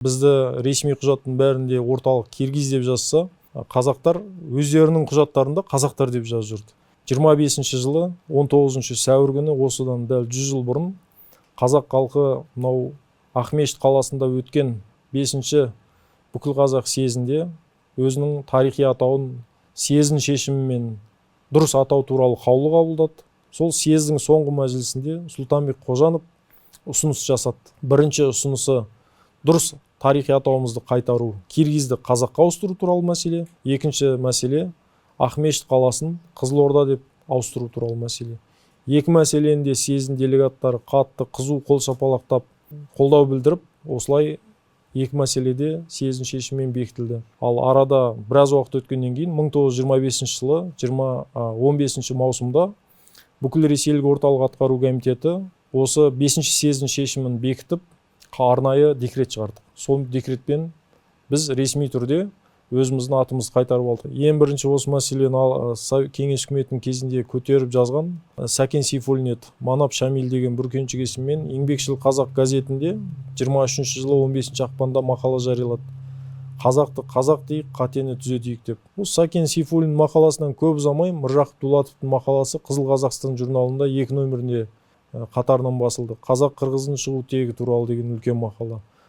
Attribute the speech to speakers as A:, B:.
A: Бізді ресми құжаттың бәрінде орталық киргиз деп жазса, қазақтар өздерінің құжаттарында қазақтар деп жазып жүрді. 25 жылы 19 сәуір күні осыдан дәл 100 жыл бұрын қазақ халқы мынау Ақмешіт қаласында өткен 5-ші бүкіл қазақ съезінде өзінің тарихи атауын съездің шешімімен дұрыс атау туралы қаулы қабылдады. Сол съездің соңғы мәжілісінде Сұлтанбек Қожанов ұсыныс жасады. Бірінші ұсынысы дұрыс тарихи атауымызды қайтару, киргизді қазаққа ауыстыру туралы мәселе. Екінші мәселе Ақмешіт қаласын Қызылорда деп ауыстыру туралы мәселе. Екі мәселені де съездің делегаттары қатты қызу қол шапалақтап қолдау білдіріп, осылай екі мәселеде съездің шешімімен бекітілді. Ал арада біраз уақыт өткеннен кейін 1925 жылы 15 маусымда бүкіл ресейлік орталық атқару комитеті осы 5-ші съездің шешімін бекітіп, арнайы декрет шығарды. Сол декретпен біз ресми түрде өзіміздің атымызды қайтарып алдық. Ең бірінші осы мәселені кеңес үкіметінің кезінде көтеріп жазған Сәкен Сейфуллин еді. Манап Шамил деген бүркеншік есіммен Еңбекшіл қазақ газетінде 23 жылы 15 ақпанда мақала жариялады. Қазақты қазақ дейік, қатені түзетейік деп. Осы Сәкен Сейфуллин мақаласынан көп ұзамай Міржақып Дулатовтың мақаласы Қызыл Қазақстан журналында 2 нөмірінде қатарынан басылды. Қазақ қырғыздың шығу тегі туралы деген үлкен мақала.